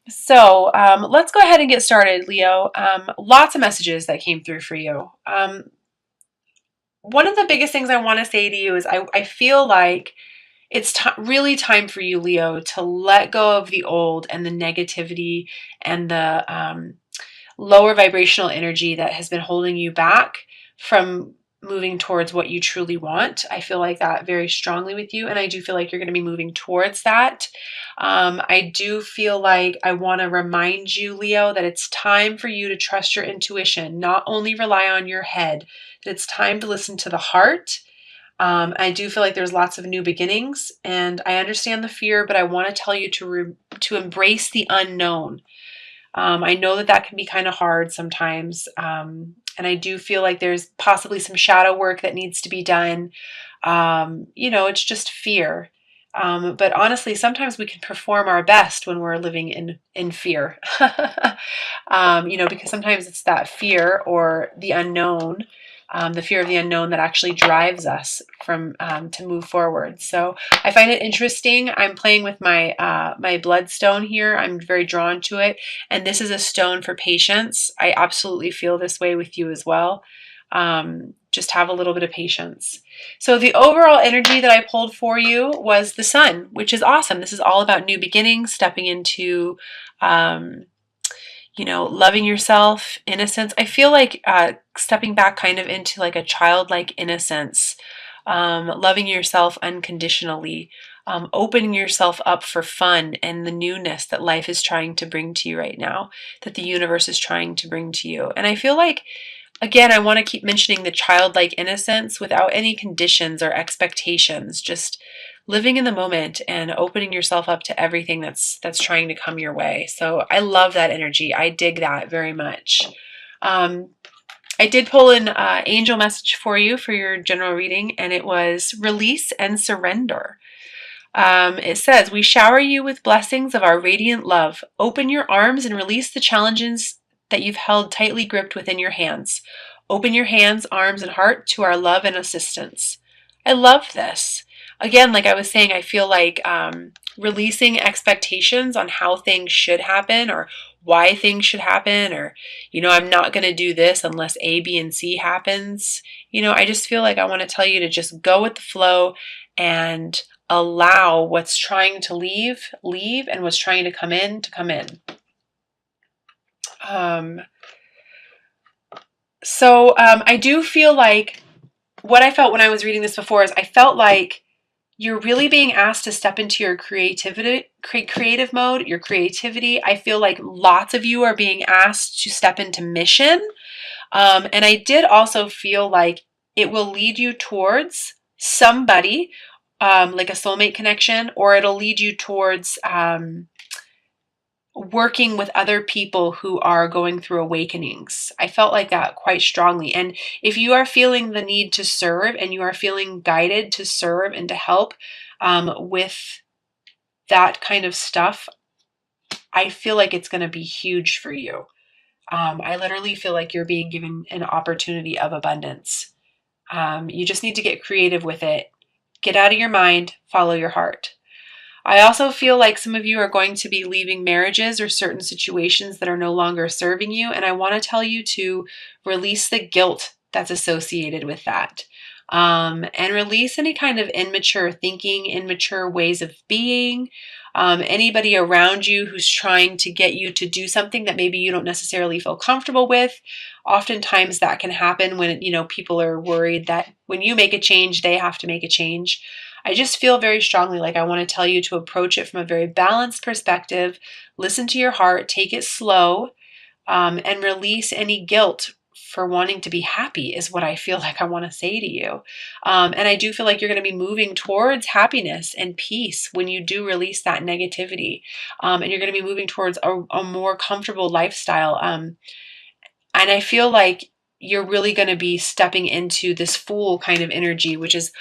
Let's go ahead and get started, Leo. Lots of messages that came through for you. One of the biggest things I want to say to you is I feel like it's really time for you, Leo, to let go of the old and the negativity and the lower vibrational energy that has been holding you back from moving towards what you truly want. I feel like that very strongly with you, and I do feel like you're going to be moving towards that. I do feel like I want to remind you, Leo, that it's time for you to trust your intuition, not only rely on your head, that it's time to listen to the heart. I do feel like there's lots of new beginnings, and I understand the fear, but I want to tell you to embrace the unknown. I know that that can be kind of hard sometimes. And I do feel like there's possibly some shadow work that needs to be done. It's just fear. But honestly, sometimes we can perform our best when we're living in fear. Because sometimes it's that fear or the unknown, the fear of the unknown that actually drives us from to move forward. So I find it interesting. I'm playing with my bloodstone here. I'm very drawn to it, and this is a stone for patience. I absolutely feel this way with you as well. Just have a little bit of patience. So the overall energy that I pulled for you was the sun, which is awesome. This is all about new beginnings, stepping into, loving yourself, innocence. I feel like stepping back kind of into like a childlike innocence, loving yourself unconditionally, opening yourself up for fun and the newness that life is trying to bring to you right now, that the universe is trying to bring to you. And I feel like, again, I want to keep mentioning the childlike innocence without any conditions or expectations, just living in the moment and opening yourself up to everything that's trying to come your way. So I love that energy. I dig that very much. Um, I did pull an angel message for you for your general reading, and it was release and surrender. It says, we shower you with blessings of our radiant love. Open your arms and release the challenges that you've held tightly gripped within your hands. Open your hands, arms, and heart to our love and assistance. I love this. Again, like I was saying, I feel like releasing expectations on how things should happen or why things should happen, or, I'm not going to do this unless A, B, and C happens. I just feel like I want to tell you to just go with the flow and allow what's trying to leave, and what's trying to come in, to come in. I do feel like what I felt when I was reading this before is I felt like you're really being asked to step into your creative mode, your creativity. I feel like lots of you are being asked to step into mission. And I did also feel like it will lead you towards somebody, like a soulmate connection, or it'll lead you towards working with other people who are going through awakenings. I felt like that quite strongly. And if you are feeling the need to serve and you are feeling guided to serve and to help with that kind of stuff, I feel like it's going to be huge for you. I literally feel like you're being given an opportunity of abundance. You just need to get creative with it. Get out of your mind, follow your heart. I also feel like some of you are going to be leaving marriages or certain situations that are no longer serving you. And I want to tell you to release the guilt that's associated with that. And release any kind of immature thinking, immature ways of being. Anybody around you who's trying to get you to do something that maybe you don't necessarily feel comfortable with. Oftentimes that can happen when, people are worried that when you make a change, they have to make a change. I just feel very strongly like I want to tell you to approach it from a very balanced perspective. Listen to your heart, take it slow, and release any guilt for wanting to be happy is what I feel like I want to say to you. And I do feel like you're going to be moving towards happiness and peace when you do release that negativity. And you're going to be moving towards a more comfortable lifestyle. And I feel like you're really going to be stepping into this Fool kind of energy, which is,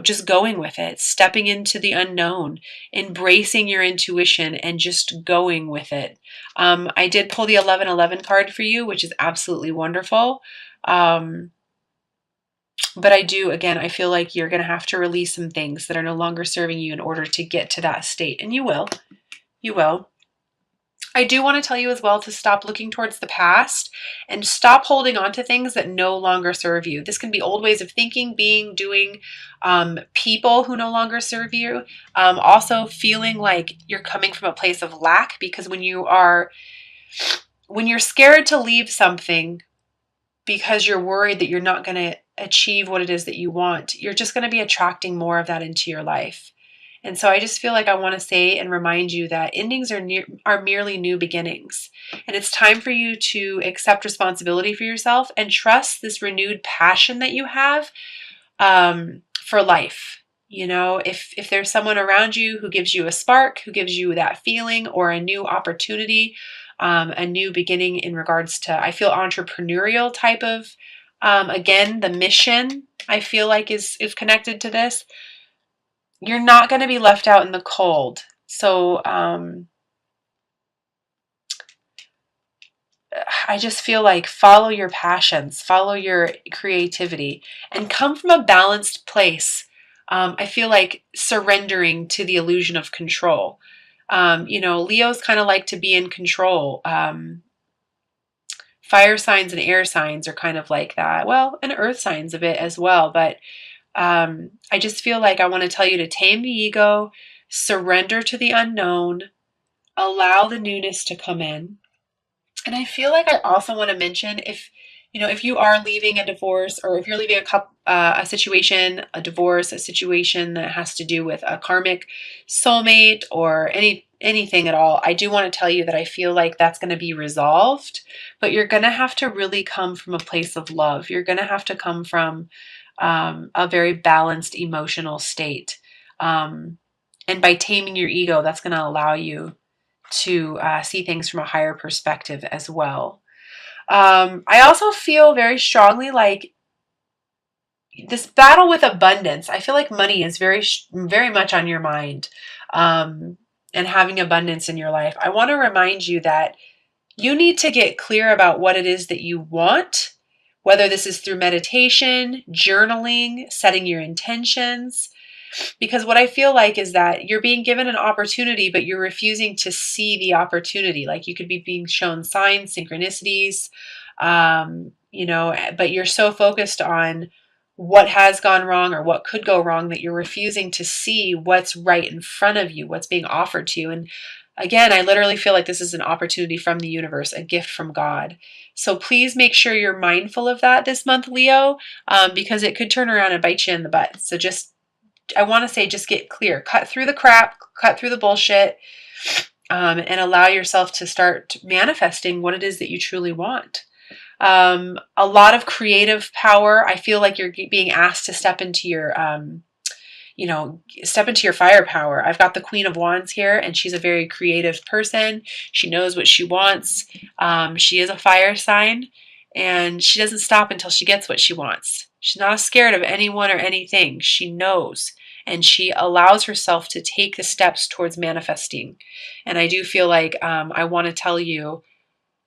just going with it, stepping into the unknown, embracing your intuition and just going with it. I did pull the 1111 card for you, which is absolutely wonderful. But I feel like you're going to have to release some things that are no longer serving you in order to get to that state. And you will. I do want to tell you as well to stop looking towards the past and stop holding on to things that no longer serve you. This can be old ways of thinking, being, doing, people who no longer serve you. Also feeling like you're coming from a place of lack, because when you're scared to leave something because you're worried that you're not going to achieve what it is that you want, you're just going to be attracting more of that into your life. And so I just feel like I want to say and remind you that endings are merely new beginnings. And it's time for you to accept responsibility for yourself and trust this renewed passion that you have, for life. You know, if there's someone around you who gives you a spark, who gives you that feeling or a new opportunity, a new beginning in regards to, I feel, entrepreneurial type of, again, the mission I feel like is connected to this. You're not going to be left out in the cold. So I just feel like follow your passions, follow your creativity, and come from a balanced place. I feel like surrendering to the illusion of control. Leos kind of like to be in control. Fire signs and air signs are kind of like that. Well, and earth signs a bit as well. But I just feel like I want to tell you to tame the ego, surrender to the unknown, allow the newness to come in. And I feel like I also want to mention, if you are leaving a divorce, or if you're leaving a situation, a divorce, a situation that has to do with a karmic soulmate or anything at all, I do want to tell you that I feel like that's going to be resolved, but you're going to have to really come from a place of love. You're going to have to come from a very balanced emotional state. And by taming your ego, that's going to allow you to see things from a higher perspective as well. I also feel very strongly like this battle with abundance. I feel like money is very much on your mind, and having abundance in your life. I want to remind you that you need to get clear about what it is that you want, whether this is through meditation, journaling, setting your intentions. Because what I feel like is that you're being given an opportunity, but you're refusing to see the opportunity. Like you could be being shown signs, synchronicities, but you're so focused on what has gone wrong or what could go wrong that you're refusing to see what's right in front of you, what's being offered to you. And again, I literally feel like this is an opportunity from the universe, a gift from God. So please make sure you're mindful of that this month, Leo, because it could turn around and bite you in the butt. So I want to say, just get clear, cut through the crap, cut through the bullshit, and allow yourself to start manifesting what it is that you truly want. A lot of creative power. I feel like you're being asked to step into your, firepower. I've got the Queen of Wands here, and she's a very creative person. She knows what she wants. She is a fire sign, and she doesn't stop until she gets what she wants. She's not scared of anyone or anything. She knows, and she allows herself to take the steps towards manifesting. And I do feel like I want to tell you,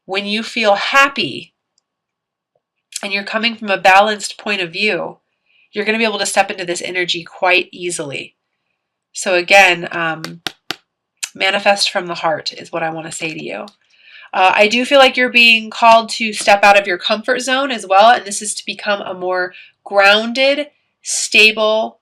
when you feel happy and you're coming from a balanced point of view, you're going to be able to step into this energy quite easily. So again, manifest from the heart is what I want to say to you. I do feel like you're being called to step out of your comfort zone as well, and this is to become a more grounded, stable,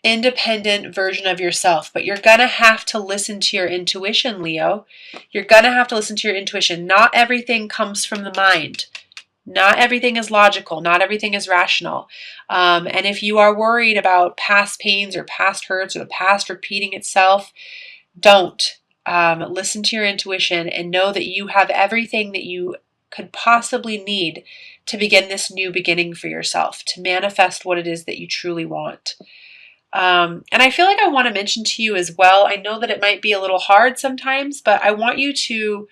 independent version of yourself. But you're going to have to listen to your intuition, Leo. You're going to have to listen to your intuition. Not everything comes from the mind. Not everything is logical. Not everything is rational. And if you are worried about past pains or past hurts or the past repeating itself, don't. Listen to your intuition and know that you have everything that you could possibly need to begin this new beginning for yourself, to manifest what it is that you truly want. And I feel like I want to mention to you as well, I know that it might be a little hard sometimes, but I want you to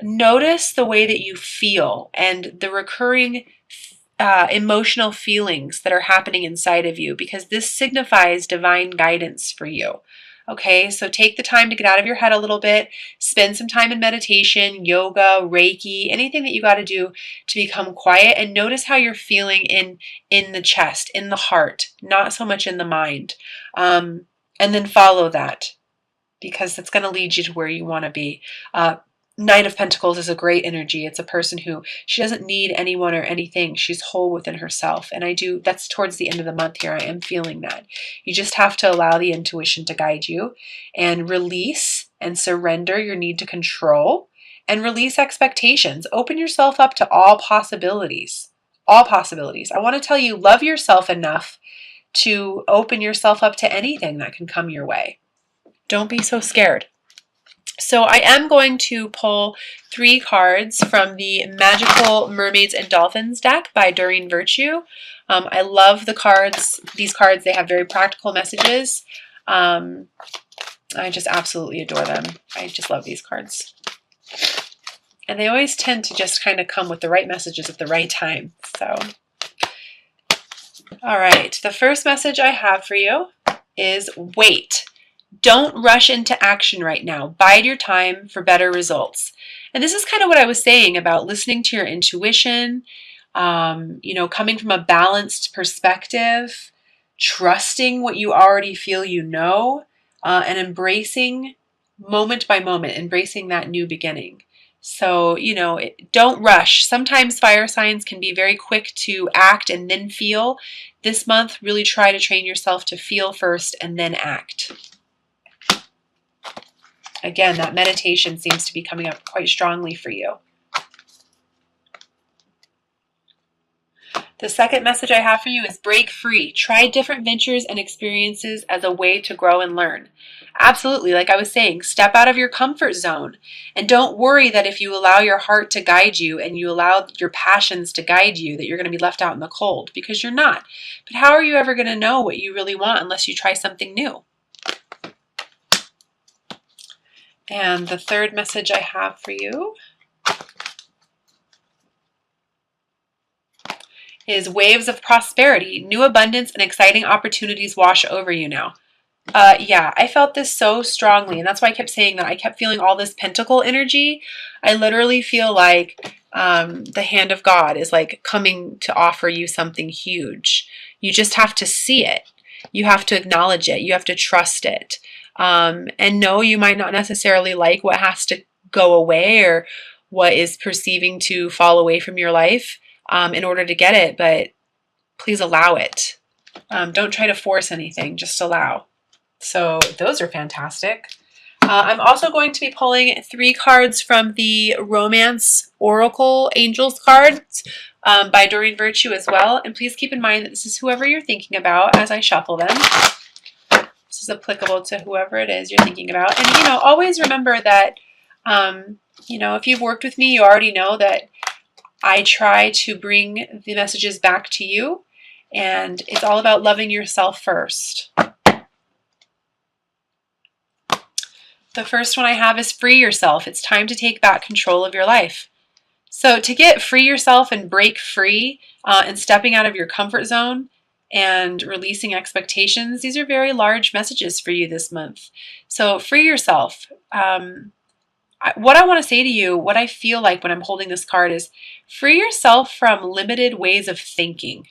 notice the way that you feel and the recurring emotional feelings that are happening inside of you, because this signifies divine guidance for you. Okay, so take the time to get out of your head a little bit, spend some time in meditation, yoga, Reiki, anything that you got to do to become quiet, and notice how you're feeling in the chest, in the heart, not so much in the mind. And then follow that. because it's going to lead you to where you want to be. Knight of Pentacles is a great energy. It's a person who, she doesn't need anyone or anything. She's whole within herself. And that's towards the end of the month here. I am feeling that. You just have to allow the intuition to guide you and release and surrender your need to control and release expectations. Open yourself up to all possibilities. All possibilities. I want to tell you, love yourself enough to open yourself up to anything that can come your way. Don't be so scared. So I am going to pull 3 cards from the Magical Mermaids and Dolphins deck by Doreen Virtue. I love the cards. These cards, they have very practical messages. I just absolutely adore them. I just love these cards. And they always tend to just kind of come with the right messages at the right time. So, all right. The first message I have for you is wait. Don't rush into action right now. Bide your time for better results. And this is kind of what I was saying about listening to your intuition, coming from a balanced perspective, trusting what you already feel you know, and embracing moment by moment, embracing that new beginning. So, don't rush. Sometimes fire signs can be very quick to act and then feel. This month, really try to train yourself to feel first and then act. Again, that meditation seems to be coming up quite strongly for you. The second message I have for you is break free. Try different ventures and experiences as a way to grow and learn. Absolutely, like I was saying, step out of your comfort zone. And don't worry that if you allow your heart to guide you and you allow your passions to guide you, that you're going to be left out in the cold, because you're not. But how are you ever going to know what you really want unless you try something new? And the third message I have for you is waves of prosperity. New abundance and exciting opportunities wash over you now. Yeah, I felt this so strongly, and that's why I kept saying that. I kept feeling all this pentacle energy. I literally feel like the hand of God is like coming to offer you something huge. You just have to see it. You have to acknowledge it. You have to trust it. And no, you might not necessarily like what has to go away or what is perceiving to fall away from your life in order to get it, but please allow it. Don't try to force anything, just allow. So those are fantastic. I'm also going to be pulling 3 cards from the Romance Oracle Angels cards by Doreen Virtue as well. And please keep in mind that this is whoever you're thinking about as I shuffle them. This is applicable to whoever it is you're thinking about. And, always remember that, if you've worked with me, you already know that I try to bring the messages back to you. And it's all about loving yourself first. The first one I have is free yourself. It's time to take back control of your life. So to get free yourself and break free and stepping out of your comfort zone and releasing expectations, these are very large messages for you this month. So free yourself. What I want to say to you, what I feel like when I'm holding this card is free yourself from limited ways of thinking.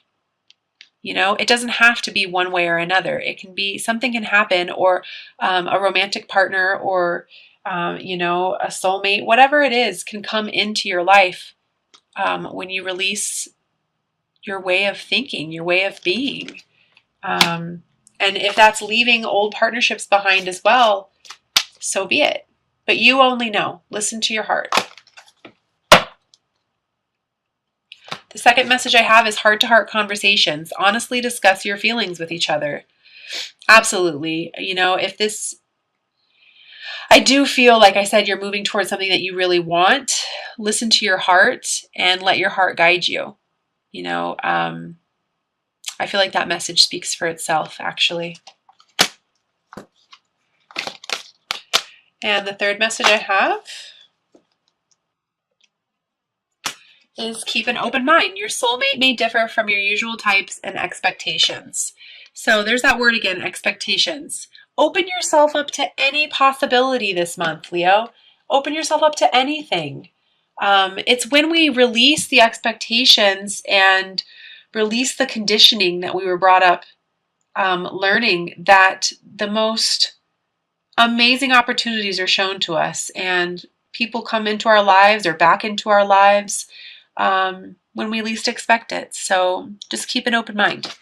It doesn't have to be one way or another. It can be something can happen, or a romantic partner, or a soulmate, whatever it is, can come into your life when you release your way of thinking, your way of being. And if that's leaving old partnerships behind as well, so be it. But you only know. Listen to your heart. The second message I have is heart-to-heart conversations. Honestly discuss your feelings with each other. Absolutely. I do feel, like I said, you're moving towards something that you really want. Listen to your heart and let your heart guide you. I feel like that message speaks for itself, actually. And the third message I have is keep an open mind. Your soulmate may differ from your usual types and expectations. So there's that word again, expectations. Open yourself up to any possibility this month, Leo. Open yourself up to anything. It's when we release the expectations and release the conditioning that we were brought up learning, that the most amazing opportunities are shown to us, and people come into our lives or back into our lives when we least expect it. So just keep an open mind.